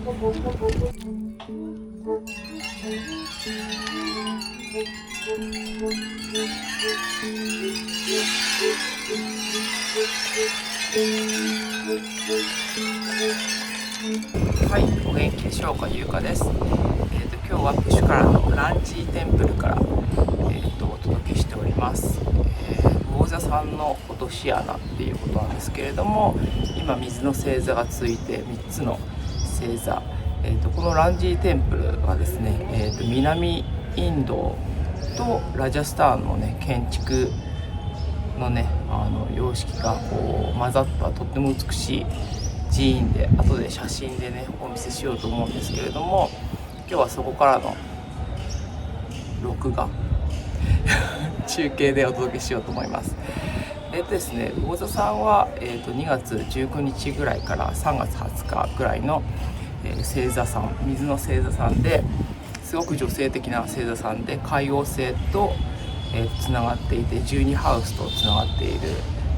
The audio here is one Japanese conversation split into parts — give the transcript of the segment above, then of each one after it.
はい、お元気でしょうか。ゆうかです。今日はプシュからのランジーテンプルから、お届けしております。魚座さんの落とし穴っていうことなんですけれども、今水の星座がついて3つの星座、このランジーテンプルはですね、南インドとラジャスタンのね建築のね様式がこう混ざったとっても美しい寺院で、後で写真でねお見せしようと思うんですけれども、今日はそこからの録画中継でお届けしようと思います。ですね、魚座さんは、2月19日ぐらいから3月20日ぐらいの、星座さん、水の星座さんですごく女性的な星座さんで、海王星とつながっていて、12ハウスとつながっている、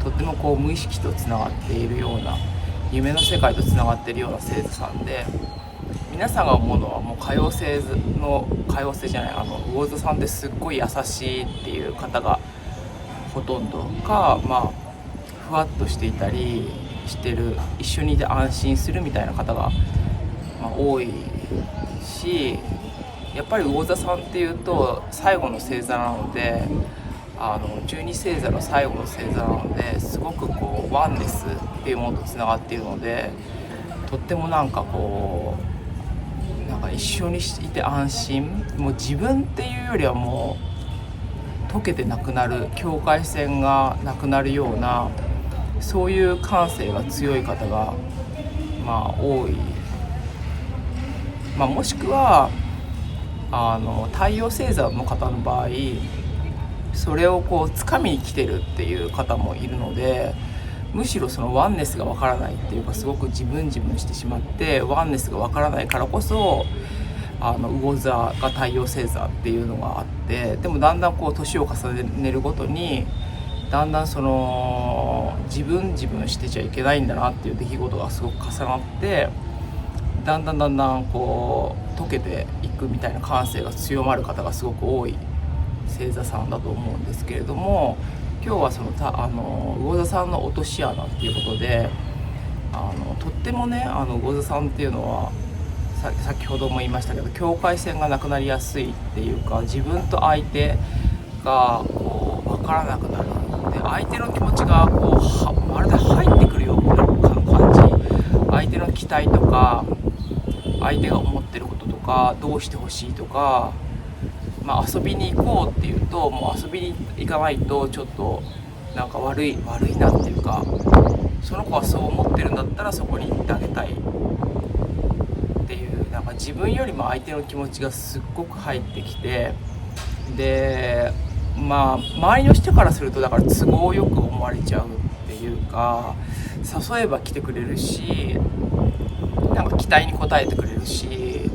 とってもこう無意識とつながっているような、夢の世界とつながっているような星座さんで、皆さんが思うのはもう海王星じゃない、魚座さんですっごい優しいっていう方がほとんどか、ふわっとしていたりしてる、一緒にいて安心するみたいな方が、多いし、やっぱり魚座さんっていうと最後の星座なので、12星座の最後の星座なので、すごくこうワンネスっていうものとつながっているので、とってもなんかこう一緒にいて安心、もう自分っていうよりはもう溶けてなくなる、境界線がなくなるような、そういう感性が強い方が多い、もしくは太陽星座の方の場合、それをこう掴みに来てるっていう方もいるので、むしろそのワンネスがわからないっていうか、すごく自分してしまって、ワンネスがわからないからこそ魚座が太陽星座っていうのがあって、でもだんだんこう年を重ねるごとに、だんだんその自分してちゃいけないんだなっていう出来事がすごく重なって、だんだんこう溶けていくみたいな感性が強まる方がすごく多い星座さんだと思うんですけれども、今日はその魚座さんの落とし穴っていうことで、とってもね魚座さんっていうのは先ほども言いましたけど、境界線がなくなりやすいっていうか、自分と相手がこう分からなくなる、で相手の気持ちがこうまるで入ってくるような感じ、相手の期待とか相手が思ってることとか、どうしてほしいとか、遊びに行こうっていうと、もう遊びに行かないとちょっとなんか悪いなっていうか、その子はそう思ってるんだったらそこに行ってあげたいっていう、なんか自分よりも相手の気持ちがすっごく入ってきて、で周りの人からするとだから都合よく思われちゃうっていうか、誘えば来てくれるし、なんか期待に応えてくれるし、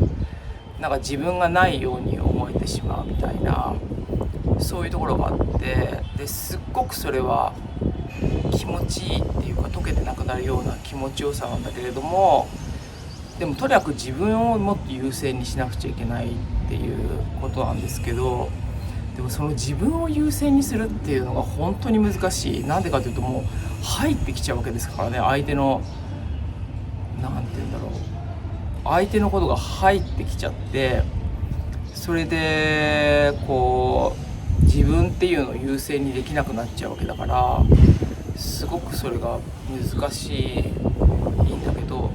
なんか自分がないように思えてしまうみたいな、そういうところがあって、ですっごくそれは気持ちいいっていうか、溶けてなくなるような気持ちよさなんだけれども、でもとにかく自分をもっと優先にしなくちゃいけないっていうことなんですけど、でもその自分を優先にするっていうのが本当に難しい。なんでかというと、もう入ってきちゃうわけですからね、相手の相手のことが入ってきちゃって、それでこう自分っていうのを優先にできなくなっちゃうわけだから、すごくそれが難しいんだけど、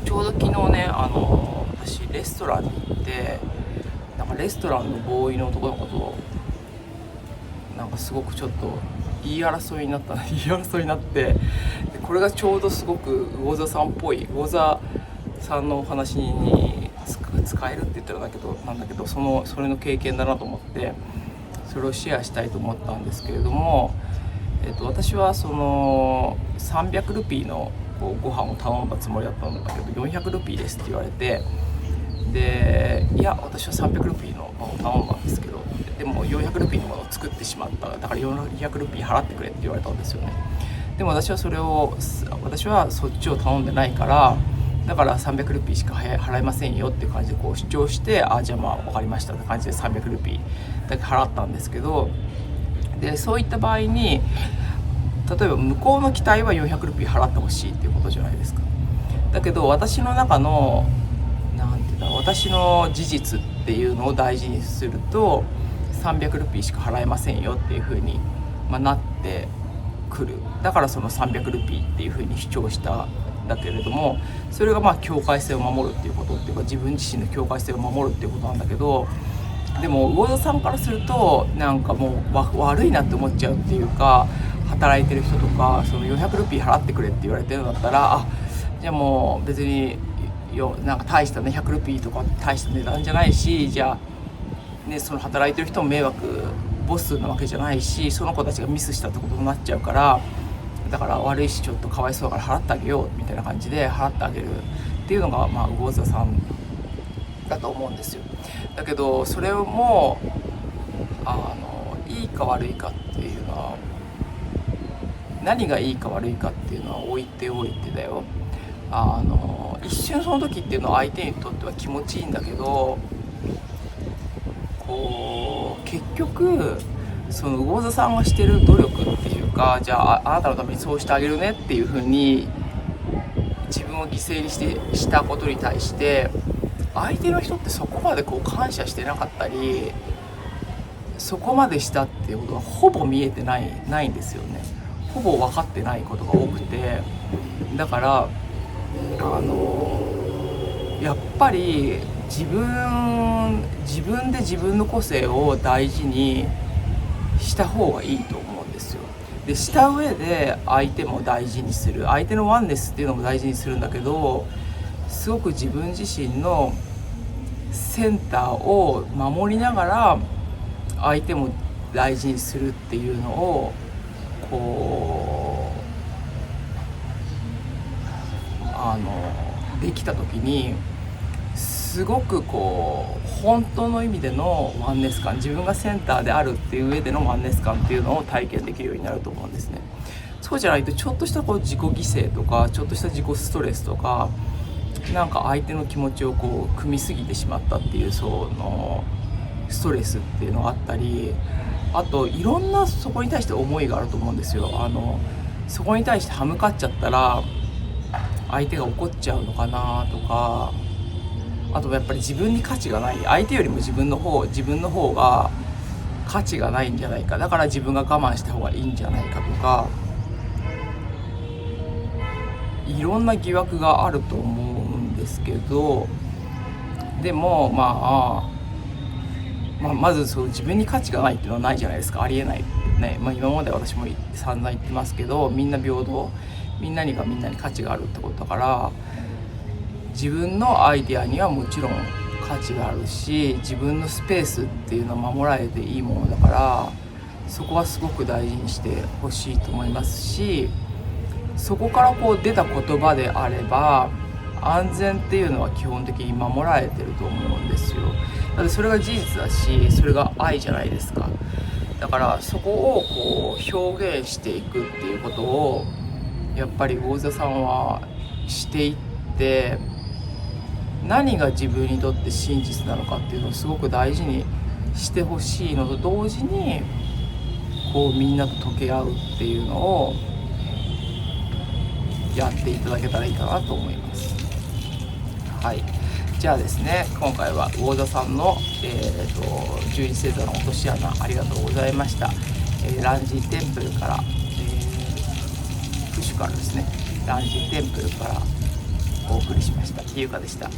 ちょうど昨日ね私レストランに行って、なんかレストランのボーイの男の子となんかすごくちょっと言い争いになって、でこれがちょうどすごく魚座さんっぽい、魚座さんのお話に使えるって言ったらなんだけど、それの経験だなと思って、それをシェアしたいと思ったんですけれども、私はその300ルピーのご飯を頼んだつもりだったんだけど、400ルピーですって言われて、でいや私は300ルピーのものを頼んだんですけど、でも400ルピーのものを作ってしまった、だから400ルピー払ってくれって言われたんですよね。でも私はそっちを頼んでないから、だから300ルピーしか払えませんよっていう感じでこう主張して、じゃあまあ分かりましたって感じで300ルピーだけ払ったんですけど、でそういった場合に例えば向こうの期待は400ルピー払ってほしいっていうことじゃないですか。だけど私の中のなんていうんだろう、私の事実っていうのを大事にすると300ルピーしか払えませんよっていう風に、なってくる。だからその300ルピーっていう風に主張したんだけれども、それが境界線を守るっていうことっていうか、自分自身の境界線を守るっていうことなんだけど、でも魚座さんからするとなんかもう悪いなって思っちゃうっていうか、働いてる人とかその400ルピー払ってくれって言われてるんだったら、じゃあもう別になんか大したね100ルピーとか大した値段じゃないし、じゃあねその働いてる人も迷惑ボスなわけじゃないし、その子たちがミスしたってことになっちゃうから、だから悪いしちょっとかわいそうだから払ってあげようみたいな感じで払ってあげるっていうのが魚座さんだと思うんですよ。だけどそれもいいか悪いかっていうのは、何がいいか悪いかっていうのは置いておいてだよ、一瞬その時っていうのは相手にとっては気持ちいいんだけど、こう結局その魚座さんがしてる努力っていうか、じゃああなたのためにそうしてあげるねっていう風に自分を犠牲にしたことに対して相手の人ってそこまでこう感謝してなかったり、そこまでしたっていうことがほぼ見えてないんですよね。ほぼ分かってないことが多くて、だからやっぱり自分で自分の個性を大事にした方がいいと思うんですよ。でした上で相手も大事にする、相手のワンネスっていうのも大事にするんだけど、すごく自分自身のセンターを守りながら相手も大事にするっていうのをこうできた時に、すごくこう本当の意味でのワンネス感、自分がセンターであるっていう上でのワンネス感っていうのを体験できるようになると思うんですね。そうじゃないとちょっとしたこう自己犠牲とかちょっとした自己ストレスとか、なんか相手の気持ちをこう汲みすぎてしまったっていうそのストレスっていうのがあったり、あといろんなそこに対して思いがあると思うんですよ。そこに対して歯向かっちゃったら相手が怒っちゃうのかなとか、あとやっぱり自分に価値がない、相手よりも自分の方が価値がないんじゃないか、だから自分が我慢した方がいいんじゃないかとか、いろんな疑惑があると思うんですけど、でもまずそう自分に価値がないっていうのはないじゃないですか。ありえないね。今まで私も散々言ってますけど、みんな平等、みんなに価値があるってことだから、自分のアイデアにはもちろん価値があるし、自分のスペースっていうのは守られていいものだから、そこはすごく大事にしてほしいと思いますし、そこからこう出た言葉であれば安全っていうのは基本的に守られてると思うんですよ。だってそれが事実だし、それが愛じゃないですか。だからそこをこう表現していくっていうことをやっぱり魚座さんはしていって、何が自分にとって真実なのかっていうのをすごく大事にしてほしいのと同時に、こうみんなと溶け合うっていうのをやっていただけたらいいかなと思います。はい、じゃあですね、今回は魚座さんの、十二星座の落とし穴ありがとうございました。ランジーテンプルから、プッシュからですね、ランジーテンプルからお送りしました。ゆうかでした。